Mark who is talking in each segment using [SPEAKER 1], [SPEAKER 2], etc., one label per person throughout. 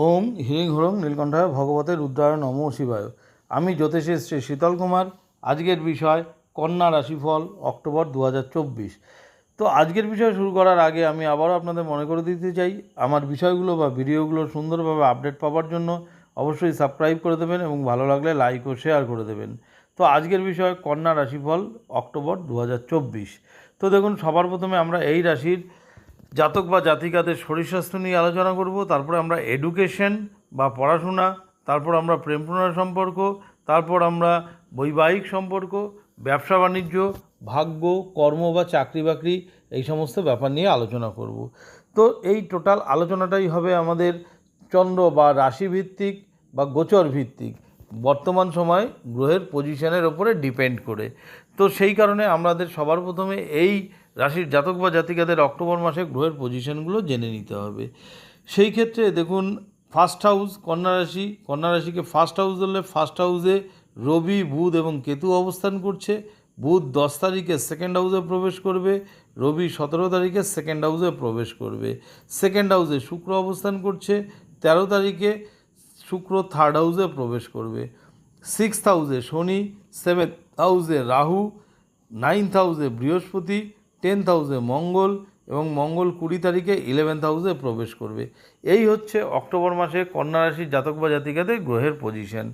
[SPEAKER 1] ওম হিরিং হুরং নীলকণ্ঠায় ভগবতে রুদ্রায় নমঃ শিবায়। আমি জ্যোতিষী শ্রী শীতল কুমার। আজকের বিষয় কন্যা রাশিফল অক্টোবর 2024। তো আজকের বিষয় শুরু করার আগে আমি আবারও আপনাদের মনে করে দিতে চাই, আমার বিষয়গুলো বা ভিডিওগুলো সুন্দরভাবে আপডেট পাওয়ার জন্য অবশ্যই সাবস্ক্রাইব করে দেবেন এবং ভালো লাগলে লাইক ও শেয়ার করে দেবেন। তো আজকের বিষয় কন্যা রাশিফল অক্টোবর 2024। তো দেখুন, সবার প্রথমে আমরা এই রাশির জাতক বা জাতিকাদের শরীর স্বাস্থ্য নিয়ে আলোচনা করব। তারপরে আমরা এডুকেশন বা পড়াশোনা, তারপর আমরা প্রেম প্রণয় সম্পর্ক, তারপর আমরা বৈবাহিক সম্পর্ক, ব্যবসা বাণিজ্য, ভাগ্য, কর্ম বা চাকরি বাকরি, এই সমস্ত ব্যাপার নিয়ে আলোচনা করব। তো এই টোটাল আলোচনাটাই হবে আমাদের চন্দ্র বা রাশি ভিত্তিক বা গোচর ভিত্তিক, বর্তমান সময় গ্রহের পজিশনের ওপরে ডিপেন্ড করে। তো সেই কারণে আমাদের সবার প্রথমে এই রাশির জাতক বা জাতিকাদের অক্টোবর মাসে গ্রহের পজিশনগুলো জেনে নিতে হবে। সেই ক্ষেত্রে দেখুন, ফার্স্ট হাউস কন্যা রাশিকে ফার্স্ট হাউস ধরলে ফার্স্ট হাউসে রবি, বুধ এবং কেতু অবস্থান করছে। বুধ 10 তারিখে সেকেন্ড হাউসে প্রবেশ করবে, রবি 17 তারিখে সেকেন্ড হাউসে প্রবেশ করবে। সেকেন্ড হাউসে শুক্র অবস্থান করছে, 13 তারিখে শুক্র থার্ড হাউসে প্রবেশ করবে। সিক্সথ হাউসে শনি, সেভেন্থ হাউসে রাহু, নাইন্থ হাউসে বৃহস্পতি, 10th হাউসে মঙ্গল এবং মঙ্গল 20 তারিখে 11th হাউসে প্রবেশ করবে। এই হচ্ছে অক্টোবর মাসে কন্যা রাশির জাতক বা জাতিকাদের গ্রহের পজিশন।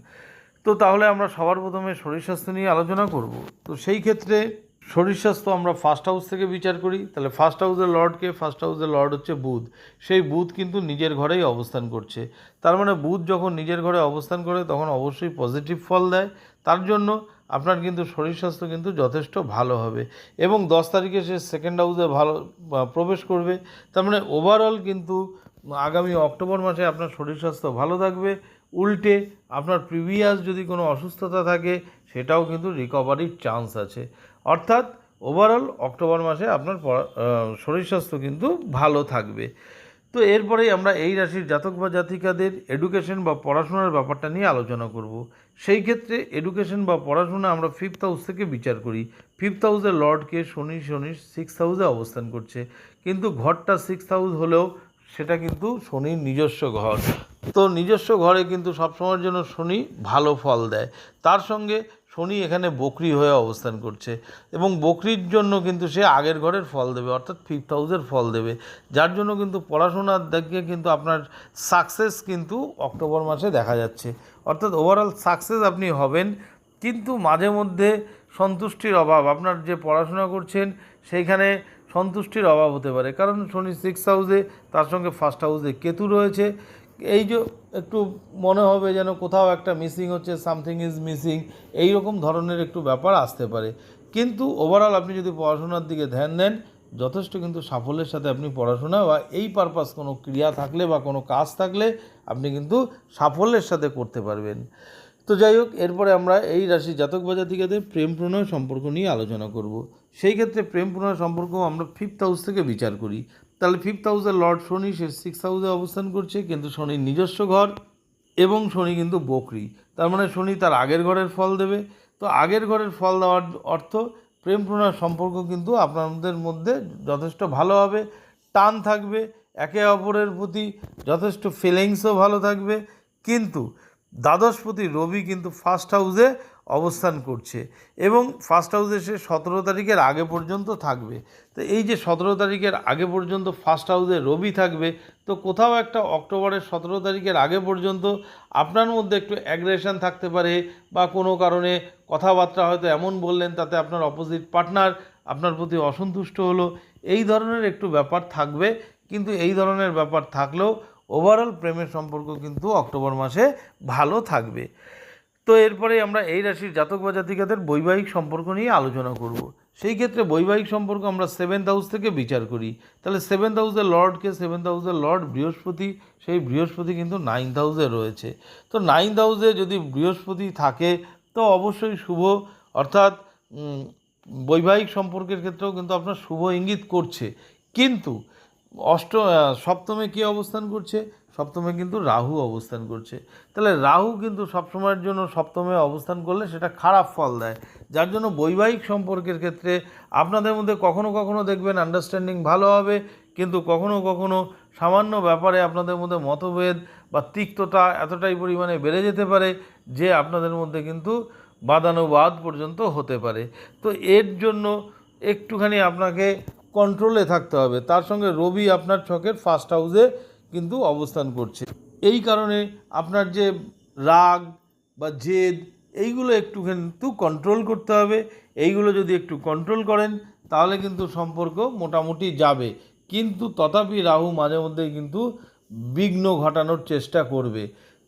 [SPEAKER 1] তো তাহলে আমরা সবার প্রথমে শরীর স্বাস্থ্য নিয়ে আলোচনা করব। তো সেই ক্ষেত্রে শরীর স্বাস্থ্য আমরা ফার্স্ট হাউস থেকে বিচার করি। তাহলে ফার্স্ট হাউসের লর্ডকে, ফার্স্ট হাউসের লর্ড হচ্ছে বুধ। সেই বুধ কিন্তু নিজের ঘরেই অবস্থান করছে। তার মানে বুধ যখন নিজের ঘরে অবস্থান করে তখন অবশ্যই পজিটিভ ফল দেয়। তার জন্য আপনার কিন্তু শরীর স্বাস্থ্য কিন্তু যথেষ্ট ভালো হবে এবং 10 তারিখে সে সেকেন্ড হাউসে ভালো প্রবেশ করবে। তার মানে ওভারঅল কিন্তু আগামী অক্টোবর মাসে আপনার শরীর স্বাস্থ্য ভালো থাকবে। উল্টে আপনার প্রিভিয়াস যদি কোনো অসুস্থতা থাকে সেটাও কিন্তু রিকভারির চান্স আছে। অর্থাৎ ওভারঅল অক্টোবর মাসে আপনার শরীর স্বাস্থ্য কিন্তু ভালো থাকবে। তো এরপরেই আমরা এই রাশির জাতক বা জাতিকাদের এডুকেশন বা পড়াশোনার ব্যাপারটা নিয়ে আলোচনা করব। সেই ক্ষেত্রে এডুকেশন বা পড়াশোনা আমরা ফিফথ হাউস থেকে বিচার করি। ফিফথ হাউসের লর্ডকে শনি সিক্সথ হাউসে অবস্থান করছে, কিন্তু ঘরটা সিক্সথ হাউস হলেও সেটা কিন্তু শনির নিজস্ব ঘর। তো নিজস্ব ঘরে কিন্তু সবসময়ের জন্য শনি ভালো ফল দেয়। তার সঙ্গে শনি এখানে বকরি হয়ে অবস্থান করছে এবং বকরির জন্য কিন্তু সে আগের ঘরের ফল দেবে, অর্থাৎ ফিফথ হাউসের ফল দেবে। যার জন্য কিন্তু পড়াশোনার দিকে কিন্তু আপনার সাকসেস কিন্তু অক্টোবর মাসে দেখা যাচ্ছে। অর্থাৎ ওভারঅল সাকসেস আপনি হবেন, কিন্তু মাঝে মধ্যে সন্তুষ্টির অভাব, আপনার যে পড়াশোনা করছেন সেইখানে সন্তুষ্টির অভাব হতে পারে, কারণ শনি সিক্স হাউসে, তার সঙ্গে ফার্স্ট হাউসে কেতু রয়েছে। এই যে একটু মনে হবে যেন কোথাও একটা মিসিং হচ্ছে, সামথিং ইজ মিসিং, এই রকম ধরনের একটু ব্যাপার আসতে পারে। কিন্তু ওভারঅল আপনি যদি পড়াশোনার দিকে ধ্যান দেন, যথেষ্ট কিন্তু সাফল্যের সাথে আপনি পড়াশোনা বা এই পারপাস কোনো ক্রিয়া থাকলে বা কোনো কাজ থাকলে আপনি কিন্তু সাফল্যের সাথে করতে পারবেন। তো যাই হোক, এরপরে আমরা এই রাশি জাতক বা জাতিকাদের প্রেম প্রণয় সম্পর্ক নিয়ে আলোচনা করব। সেই ক্ষেত্রে প্রেম প্রণয় সম্পর্ক আমরা ফিফথ হাউস থেকে বিচার করি। তাহলে ফিফথ হাউসের লর্ড শনি, সে সিক্স হাউসে অবস্থান করছে, কিন্তু শনির নিজস্ব ঘর এবং শনি কিন্তু বকরি। তার মানে শনি তার আগের ঘরের ফল দেবে। তো আগের ঘরের ফল দেওয়ার অর্থ প্রেম প্রণয় সম্পর্ক কিন্তু আপনাদের মধ্যে যথেষ্ট ভালো হবে, টান থাকবে, একে অপরের প্রতি যথেষ্ট ফিলিংসও ভালো থাকবে। কিন্তু দ্বাদশপতি রবি কিন্তু ফার্স্ট হাউসে অবস্থান করছে এবং ফার্স্ট হাউসে সে 17 তারিখের আগে পর্যন্ত থাকবে। তো এই যে 17 তারিখের আগে পর্যন্ত ফার্স্ট হাউসে রবি থাকবে, তো কোথাও একটা অক্টোবরের 17 তারিখের আগে পর্যন্ত আপনার মধ্যে একটু অ্যাগ্রেশন থাকতে পারে, বা কোনো কারণে কথাবার্তা হয়তো এমন বললেন তাতে আপনার অপোজিট পার্টনার আপনার প্রতি অসন্তুষ্ট হলো, এই ধরনের একটু ব্যাপার থাকবে। কিন্তু এই ধরনের ব্যাপার থাকলেও ওভারঅল প্রেমের সম্পর্ক কিন্তু অক্টোবর মাসে ভালো থাকবে। তো এরপরে আমরা এই রাশির জাতক বা জাতিকাদের বৈবাহিক সম্পর্ক নিয়ে আলোচনা করব। সেই ক্ষেত্রে বৈবাহিক সম্পর্ক আমরা সেভেন্থ হাউস থেকে বিচার করি। তাহলে সেভেন্থ হাউসের লর্ডকে, সেভেন্থ হাউসের লর্ড বৃহস্পতি, সেই বৃহস্পতি কিন্তু নাইন্থ হাউসে রয়েছে। তো নাইন্থ হাউসে যদি বৃহস্পতি থাকে তো অবশ্যই শুভ, অর্থাৎ বৈবাহিক সম্পর্কের ক্ষেত্রেও কিন্তু আপনার শুভ ইঙ্গিত করছে। কিন্তু সপ্তমে কী অবস্থান করছে? সপ্তমে কিন্তু রাহু অবস্থান করছে। তাহলে রাহু কিন্তু সবসময়ের জন্য সপ্তমে অবস্থান করলে সেটা খারাপ ফল দেয়। যার জন্য বৈবাহিক সম্পর্কের ক্ষেত্রে আপনাদের মধ্যে কখনো কখনো দেখবেন আন্ডারস্ট্যান্ডিং ভালো হবে, কিন্তু কখনো কখনো সামান্য ব্যাপারে আপনাদের মধ্যে মতভেদ বা তিক্ততা এতটাই পরিমাণে বেড়ে যেতে পারে যে আপনাদের মধ্যে কিন্তু বাদানুবাদ পর্যন্ত হতে পারে। তো এর জন্য একটুখানি আপনাকে কন্ট্রোলে থাকতে হবে। তার সঙ্গে রবি আপনার ছকের ফার্স্ট হাউসে কিন্তু অবস্থান করছে। এই কারণে আপনার যে রাগ বা জেদ এইগুলো একটু কিন্তু কন্ট্রোল করতে হবে। এইগুলো যদি একটু কন্ট্রোল করেন তাহলে কিন্তু সম্পর্ক মোটামুটি যাবে, কিন্তু তথাপি রাহু মাঝে মধ্যেই কিন্তু বিঘ্ন ঘটানোর চেষ্টা করবে।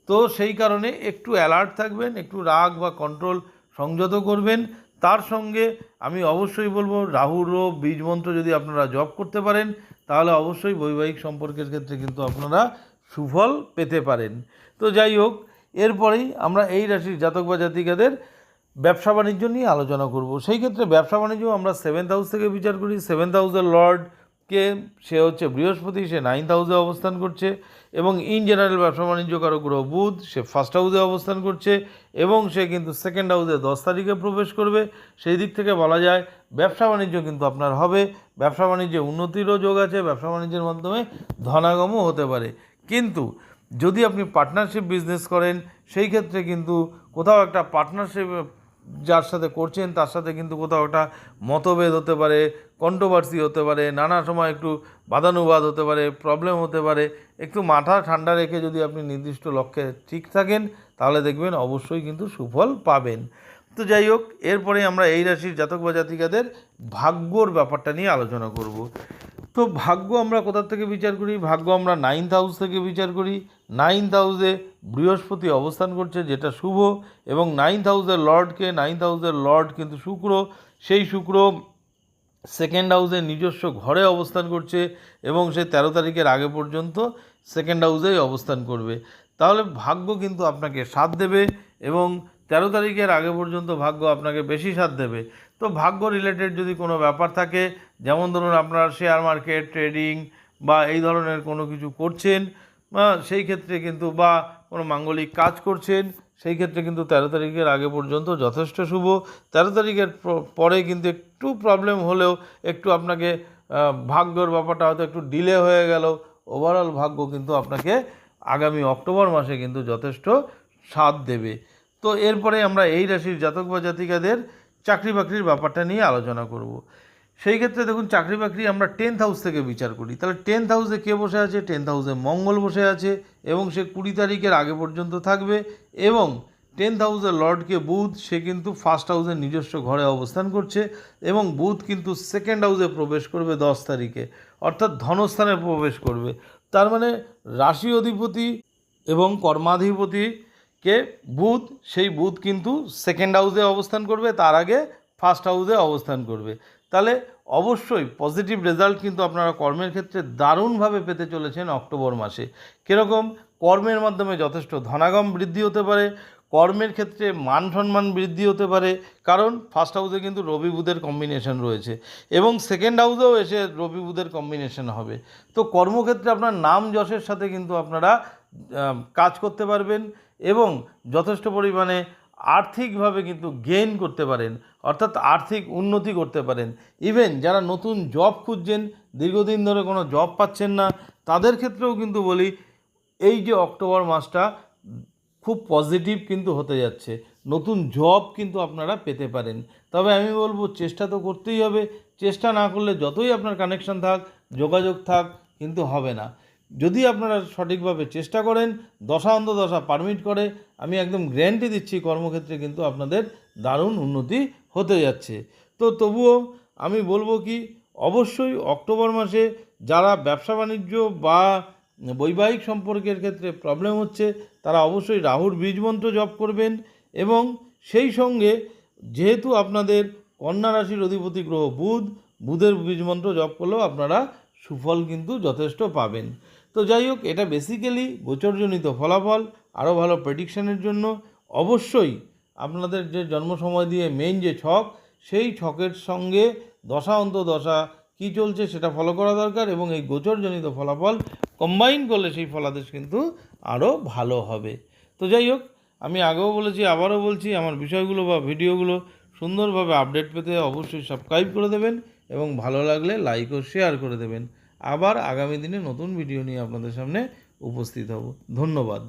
[SPEAKER 1] তো সেই কারণে একটু অ্যালার্ট থাকবেন, একটু রাগ বা কন্ট্রোল সংযত করবেন। তার সঙ্গে আমি অবশ্যই বলবো রাহুরও বীজ মন্ত্র যদি আপনারা জপ করতে পারেন তাহলে অবশ্যই বৈবাহিক সম্পর্কের ক্ষেত্রে কিন্তু আপনারা সুফল পেতে পারেন। তো যাই হোক, এরপরেই আমরা এই রাশির জাতক বা জাতিকাদের ব্যবসা বাণিজ্য নিয়ে আলোচনা করব। সেই ক্ষেত্রে ব্যবসা বাণিজ্য আমরা 7th হাউস থেকে বিচার করি। 7th হাউসের লর্ডকে সে হচ্ছে বৃহস্পতি, সে 9th হাউসে অবস্থান করছে এবং ইন জেনারেল ব্যবসা বাণিজ্য কারক গ্রহ বুধ, সে ফার্স্ট হাউসে অবস্থান করছে এবং সে কিন্তু 2nd হাউসে 10 তারিখে প্রবেশ করবে। সেই দিক থেকে বলা যায় ব্যবসা বাণিজ্য কিন্তু আপনার হবে, ব্যবসা বাণিজ্যে উন্নতিরও যোগ আছে, ব্যবসা বাণিজ্যের মাধ্যমে ধনাগমও হতে পারে। কিন্তু যদি আপনি পার্টনারশিপ বিজনেস করেন সেই ক্ষেত্রে কিন্তু কোথাও একটা পার্টনারশিপ যার সাথে করছেন তার সাথে কিন্তু কোথাও একটা মতভেদ হতে পারে, কন্ট্রোভার্সি হতে পারে, নানা সময় একটু বাদানুবাদ হতে পারে, প্রবলেম হতে পারে। একটু মাথা ঠান্ডা রেখে যদি আপনি নির্দিষ্ট লক্ষ্যে ঠিক থাকেন তাহলে দেখবেন অবশ্যই কিন্তু সুফল পাবেন। তো যাই হোক, এরপরে আমরা এই রাশির জাতক বা জাতিকাদের ভাগ্যর ব্যাপারটা নিয়ে আলোচনা করব। তো ভাগ্য আমরা কোথা থেকে বিচার করি? ভাগ্য আমরা 9th হাউস থেকে বিচার করি। 9th হাউসে বৃহস্পতি অবস্থান করছে, যেটা শুভ, এবং 9th হাউসের লর্ডকে 9th হাউসের লর্ড কিন্তু শুক্র, সেই শুক্র 2nd হাউসে নিজস্ব ঘরে অবস্থান করছে এবং সে 13 তারিখের আগে পর্যন্ত 2nd হাউসেই অবস্থান করবে। তাহলে ভাগ্য কিন্তু আপনাকে সাথ দেবে এবং 13 তারিখের আগে পর্যন্ত ভাগ্য আপনাকে বেশি সাথ দেবে। তো ভাগ্য রিলেটেড যদি কোনো ব্যাপার থাকে, যেমন ধরুন আপনার শেয়ার মার্কেট, ট্রেডিং বা এই ধরনের কোনো কিছু করছেন, সেই ক্ষেত্রে কিন্তু বা কোনো মাঙ্গলিক কাজ করছেন, সেই ক্ষেত্রে কিন্তু 13 তারিখের আগে পর্যন্ত যথেষ্ট শুভ। 13 তারিখের পরে কিন্তু একটু প্রবলেম হলেও, একটু আপনাকে ভাগ্যর ব্যাপারটা হয়তো একটু ডিলে হয়ে গেল, ওভারঅল ভাগ্য কিন্তু আপনাকে আগামী অক্টোবর মাসে কিন্তু যথেষ্ট সাথ দেবে। তো এরপরে আমরা এই রাশির জাতক বা জাতিকাদের চাকরি বাকরির ব্যাপারটা নিয়ে আলোচনা করব। সেই ক্ষেত্রে দেখুন, চাকরি বাকরি আমরা 10th হাউস থেকে বিচার করি। তাহলে 10th হাউসে কে বসে আছে? 10th হাউসে মঙ্গল বসে আছে এবং সে 20 তারিখের আগে পর্যন্ত থাকবে এবং 10th হাউসের লর্ডকে বুধ, সে কিন্তু ফার্স্ট হাউসের নিজস্ব ঘরে অবস্থান করছে এবং বুধ কিন্তু 2nd হাউসে প্রবেশ করবে 10 তারিখে, অর্থাৎ ধনস্থানে প্রবেশ করবে। তার মানে রাশি অধিপতি এবং কর্মাধিপতি কে বুধ, সেই বুধ কিন্তু 2nd হাউসে অবস্থান করবে, তার আগে ফার্স্ট হাউসে অবস্থান করবে। তাহলে অবশ্যই পজিটিভ রেজাল্ট কিন্তু আপনারা কর্মের ক্ষেত্রে দারুণভাবে পেতে চলেছেন অক্টোবর মাসে। কীরকম? কর্মের মাধ্যমে যথেষ্ট ধনাগম বৃদ্ধি হতে পারে, কর্মের ক্ষেত্রে মান সম্মান বৃদ্ধি হতে পারে, কারণ ফার্স্ট হাউসে কিন্তু রবি বুধের কম্বিনেশন রয়েছে এবং 2nd হাউসেও এসে রবি বুধের কম্বিনেশন হবে। তো কর্মক্ষেত্রে আপনার নাম যশের সাথে কিন্তু আপনারা কাজ করতে পারবেন এবং যথেষ্ট পরিমাণে আর্থিকভাবে কিন্তু গেইন করতে পারেন, অর্থাৎ আর্থিক উন্নতি করতে পারেন। ইভেন যারা নতুন জব খুঁজছেন, দীর্ঘদিন ধরে কোনো জব পাচ্ছেন না, তাদের ক্ষেত্রেও কিন্তু বলি এই যে অক্টোবর মাসটা খুব পজিটিভ কিন্তু হতে যাচ্ছে, নতুন জব কিন্তু আপনারা পেতে পারেন। তবে আমি বলবো চেষ্টা তো করতেই হবে, চেষ্টা না করলে যতই আপনার কানেকশন থাক, যোগাযোগ থাক, কিন্তু হবে না। যদি আপনারা সঠিকভাবে চেষ্টা করেন, দশা অন্তদশা পারমিট করে, আমি একদম গ্যারান্টি দিচ্ছি কর্মক্ষেত্রে কিন্তু আপনাদের দারুণ উন্নতি হতে যাচ্ছে। তো তবুও আমি বলবো কি, অবশ্যই অক্টোবর মাসে যারা ব্যবসা বাণিজ্য বা বৈবাহিক সম্পর্কের ক্ষেত্রে প্রবলেম হচ্ছে তারা অবশ্যই রাহুর বীজ মন্ত্র জপ করবেন এবং সেই সঙ্গে যেহেতু আপনাদের কন্যা রাশির অধিপতি গ্রহ বুধ, বুধের বীজ মন্ত্র জপ করলেও আপনারা সুফল কিন্তু যথেষ্ট পাবেন। তো যাই হোক, এটা বেসিক্যালি গোচরজনিত ফলাফল। আরও ভালো প্রেডিকশানের জন্য অবশ্যই আপনাদের যে জন্ম সময় দিয়ে মেইন যে ছক, সেই ছকের সঙ্গে দশা অন্তদশা কী চলছে সেটা ফলো করা দরকার এবং এই গোচরজনিত ফলাফল কম্বাইন করলে সেই ফলাদেশ কিন্তু আরও ভালো হবে। তো যাই হোক, আমি আগেও বলেছি, আবারও বলছি, আমার বিষয়গুলো বা ভিডিওগুলো সুন্দরভাবে আপডেট পেতে অবশ্যই সাবস্ক্রাইব করে দেবেন এবং ভালো লাগলে লাইক ও শেয়ার করে দেবেন। আবার আগামী দিনে নতুন ভিডিও নিয়ে আপনাদের সামনে উপস্থিত হব। ধন্যবাদ।